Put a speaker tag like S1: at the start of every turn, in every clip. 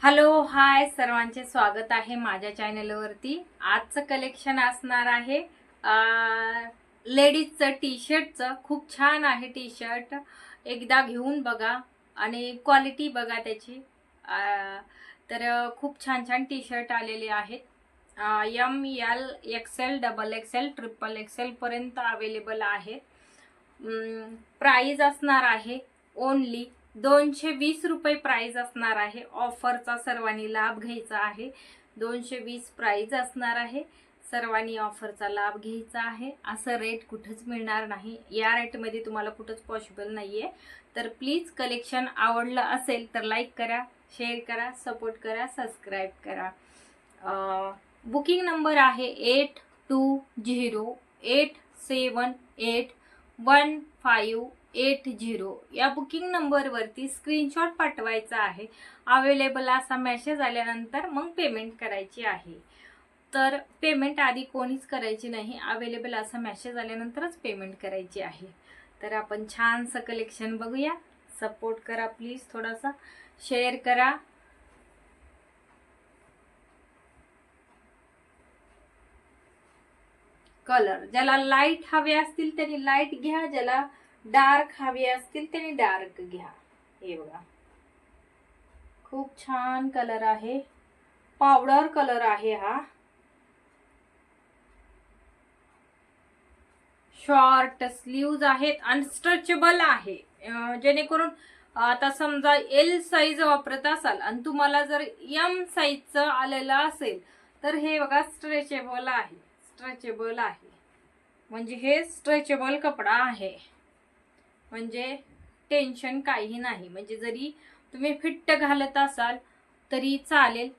S1: Hello hi सर्वांचे स्वागत आहे माझ्या चॅनलवरती। आजचं कलेक्शन असणार आहे लेडीजचं टी शर्टचं। खूप छान आहे टी शर्ट, एकदा घेऊन बघा आणि क्वालिटी बघा त्याची। तर खूप छान छान टी शर्ट आलेले आहेत। M L XL double XL triple XL पर्यंत अवेलेबल आहे। प्राइस असणार आहे ओनली 220 रुपये प्राइस असणार आहे। ऑफरचा सर्वांनी लाभ घ्यायचा आहे। 220 प्राइस असणार आहे, सर्वांनी ऑफरचा लाभ घ्यायचा आहे। असं रेट कुठेच मिळणार नाही, या रेटमध्ये तुम्हाला कुठेच पॉसिबल नाहीये। तर प्लीज कलेक्शन आवडलं असेल तर लाईक करा, शेअर करा, सपोर्ट करा, सबस्क्राईब करा। बुकिंग नंबर आहे 8208781580। या बुकिंग नंबरवरती स्क्रीनशॉट पाठवायचा आहे। अवेलेबल असा मेसेज आल्यानंतर मग पेमेंट करायची आहे। तर पेमेंट आधी कोणीच करायची नाही, अवेलेबल असा मेसेज आल्यानंतरच पेमेंट करायची आहे। तर आपण छानसं कलेक्शन बघूया। सपोर्ट करा प्लीज, थोडासा शेअर करा। कलर ज्याला लाईट हवे असतील त्यांनी लाईट घ्या, ज्याला डार्क हवे असतील त्यांनी डार्क घ्या। हे बघा, खूप छान कलर आहे, पावडर कलर आहे हा। शॉर्ट स्लीव्ज आहेत, अनस्ट्रेचेबल आहे। जेणेकरून आता समजा एल साईज वापरत असाल आणि तुम्हाला जर एम साईजचं आलेलं असेल तर हे बघा स्ट्रेचेबल आहे, स्ट्रेचेबल आहे। म्हणजे हे स्ट्रेचेबल कपडा आहे, म्हणजे टेन्शन काही नाही। म्हणजे जरी तुम्ही फिट्ट घालत असाल तरी चालेल।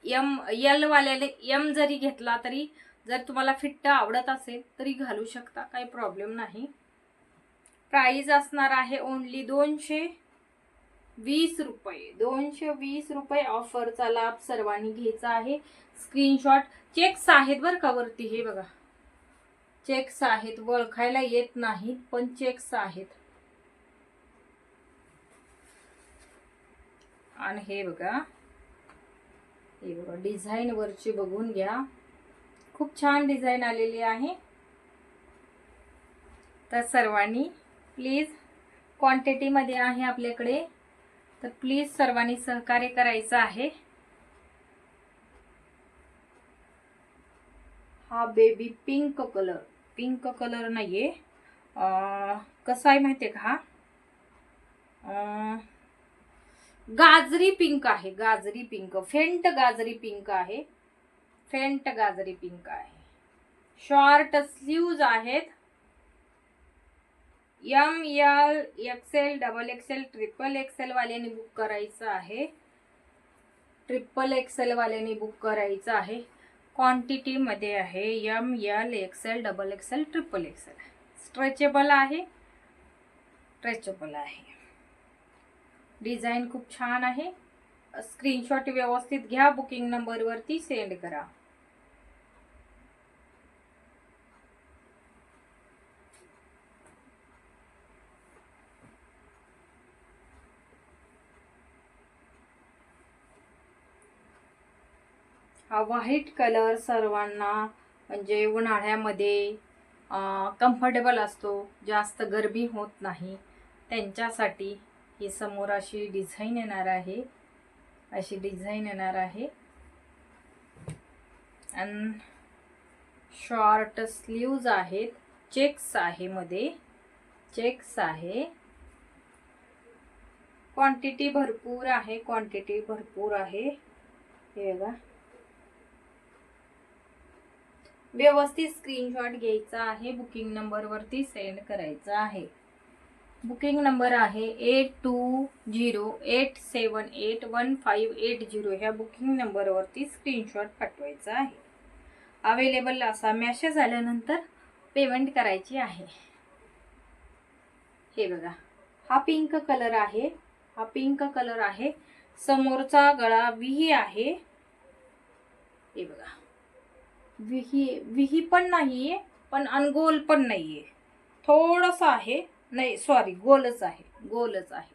S1: एम एल वाल्याने एम जरी घेतला तरी, जर तुम्हाला फिट्ट आवडत असेल तरी घालू शकता, काही प्रॉब्लेम नाही। प्राइस असणार आहे ओनली 220 रुपये। 220 रुपये ऑफरचा लाभ सर्वांनी घ्यायचा आहे। स्क्रीनशॉट चेक्स आहेत बरं का वरती, हे बघा चेक्स आहेत, ओळखायला येत नाही पण चेक्स आहेत। आणि हे बघा डिझाईन वरची बघून घ्या, खूप छान डिझाईन आलेली आहे। तर सर्वांनी प्लीज, क्वांटिटी मध्ये आहे आपल्याकडे, तर प्लीज सर्वांनी सहकार्य करायचं आहे। हा baby pink colour, pink colour नाहीये, कसा आहे माहितीये का, गाजरी पिंक आहे, गाजरी पिंक, फेंट गाजरी पिंक आहे, फेंट गाजरी पिंक आहे। शॉर्ट स्लीव्ज आहेत। M L XL double XL triple XL वाल्याने बुक करायचं आहे, ट्रिपल एक्सेल वाल्याने बुक करायचं आहे। क्वांटिटी मध्ये आहे M L XL double XL triple XL. Stretchable आहे, स्ट्रेचेबल आहे। डिझाईन खूप छान आहे। स्क्रीनशॉट व्यवस्थित घ्या, बुकिंग नंबर वरती सेंड करा। हा व्हाईट कलर सर्वांना म्हणजे उन्हाळ्यामध्ये कम्फर्टेबल असतो, जास्त गरमी होत नाही त्यांच्यासाठी ही समोर अशी डिझाईन येणार आहे, अशी डिझाईन येणार आहे। आणि शॉर्ट स्लीव्ज आहेत, चेक्स आहे, मध्ये चेक्स आहे। क्वांटिटी भरपूर आहे, क्वांटिटी भरपूर आहे। हे बघा, व्यवस्थित स्क्रीनशॉट घ्यायचा आहे, बुकिंग नंबर वरती सेंड करायचा आहे। बुकिंग नंबर आहे 8208781580। ह्या बुकिंग नंबर वरती स्क्रीनशॉट पाठवायचा आहे। अवेलेबल असा मेसेज आल्यानंतर पेमेंट करायची आहे। हे बघा, हा पिंक कलर आहे, हा पिंक कलर आहे। समोरचा गळा विही आहे। हे बघा, विही पण नाहीये पण अनगोल पण नाहीये, थोडासा आहे, नाही सॉरी गोलच आहे, गोलच आहे।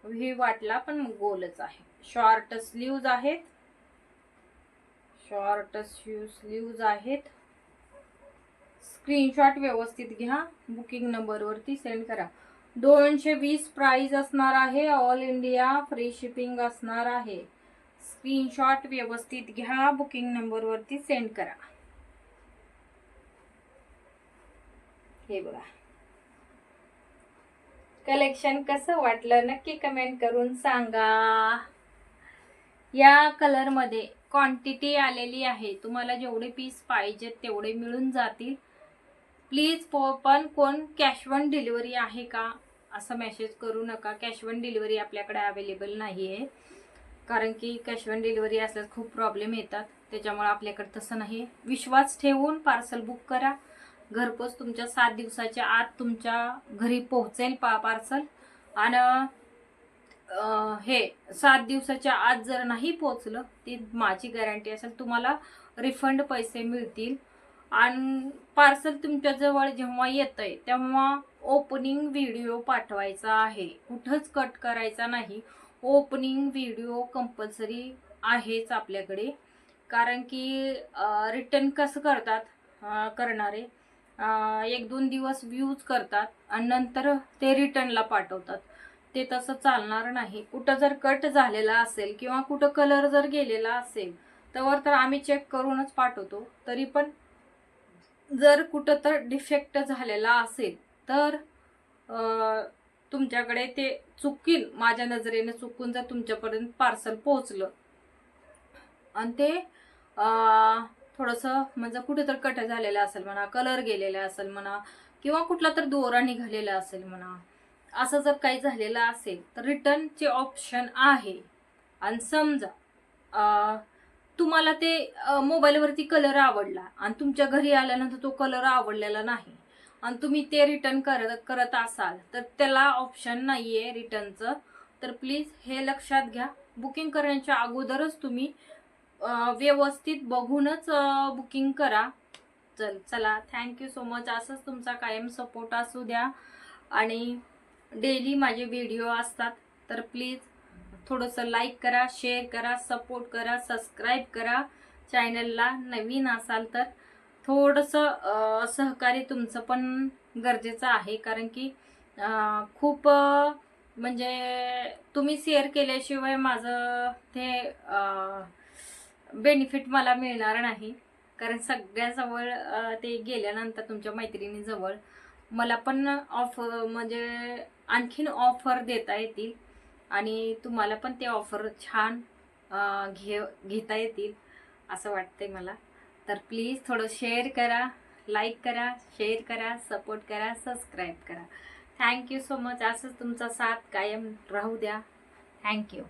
S1: व्ही वाटला पण गोलच आहे. शॉर्ट स्लीव्ज आहेत, शॉर्ट स्लीव्ज आहेत. स्क्रीनशॉट व्यवस्थित घ्या, बुकिंग नंबरवरती सेंड करा. 220 प्राइस असणार आहे. ऑल इंडिया फ्री शिपिंग असणार आहे. स्क्रीनशॉट व्यवस्थित घ्या, बुकिंग नंबरवरती सेंड करा. हे बघा, कलेक्शन कसं वाटलं नक्की कमेंट करून सांगा. या कलर मध्ये क्वांटिटी आलेली आहे. तुम्हाला जेवढे पीस पाहिजेत तेवढे मिळून जातील. प्लीज पण कोण कॅश ऑन डिलिव्हरी आहे का असं मेसेज करू नका. कॅश ऑन डिलिव्हरी आपल्याकडे अवेलेबल नाही आहे, कारण की कॅश ऑन डिलिव्हरी असल्यास खूप प्रॉब्लेम येतात. त्याच्यामुळे आपल्याकडे तसं नाही. विश्वास ठेवून पार्सल बुक करा. घरपोच तुमच्या 7 दिवसाच्या आत तुमच्या घरी पोहोचेल पार्सल. आणि हे 7 दिवसाच्या आत जर नाही पोहोचलं ती माझी गॅरंटी असेल, तुम्हाला रिफंड पैसे मिळतील. आणि पार्सल तुमच्या जवळ जेव्हा येतंय तेव्हा ओपनिंग व्हिडिओ पाठवायचा आहे. कुठंच कट करायचा नाही. ओपनिंग व्हिडिओ कंपल्सरी आहेच आपल्याकडे, कारण की रिटर्न कसं करतात करणारे 1-2 दिवस यूज करतात आणि नंतर ते रिटर्नला पाठवतात. ते तसं चालणार नाही. कुठं जर कट झालेला असेल किंवा कुठं कलर जर गेलेला असेल तर आम्ही चेक करूनच पाठवतो. तरी पण जर कुठं तर डिफेक्ट झालेला असेल तर तुमच्याकडे ते चुकील, माझ्या नजरेने चुकून जर तुमच्यापर्यंत पार्सल पोहोचलं आणि ते थोडंसं म्हणजे कुठे तर कट झालेलं असेल म्हणा, कलर गेलेला असेल म्हणा, किंवा कुठला तर दोरा निघालेला असेल म्हणा, असं जर काही झालेलं असेल तर रिटर्नचे ऑप्शन आहे. आणि समजा तुम्हाला ते मोबाईलवरती कलर आवडला आणि तुमच्या घरी आल्यानंतर तो कलर आवडलेला नाही आणि तुम्ही ते रिटर्न करत असाल तर त्याला ऑप्शन नाही आहे रिटर्नचं. तर प्लीज हे लक्षात घ्या. बुकिंग करण्याच्या अगोदरच तुम्ही व्यवस्थित बघूनच बुकिंग करा. चला थँक्यू सो मच. असंच तुमचा कायम सपोर्ट असू द्या. आणि डेली माझे व्हिडिओ असतात तर प्लीज थोडंसं लाईक करा, शेअर करा, सपोर्ट करा, सबस्क्राईब करा. चॅनलला नवीन असाल तर थोडंसं सहकार्य तुमचं पण गरजेचं आहे, कारण की खूप म्हणजे तुम्ही शेअर केल्याशिवाय माझं ते बेनिफिट मला मिळणार नाही. कारण सगळ्याजवळ ते गेल्यानंतर तुमच्या मैत्रिणीजवळ मला पण ऑफर म्हणजे आणखीन ऑफर देता येतील आणि तुम्हाला पण ते ऑफर छान घेता येतील असं वाटतंय मला. तर प्लीज थोडं शेअर करा, लाईक करा, शेअर करा, सपोर्ट करा, सबस्क्राईब करा. Thank you so much. असंच तुमचा साथ कायम राहू द्या. थँक्यू.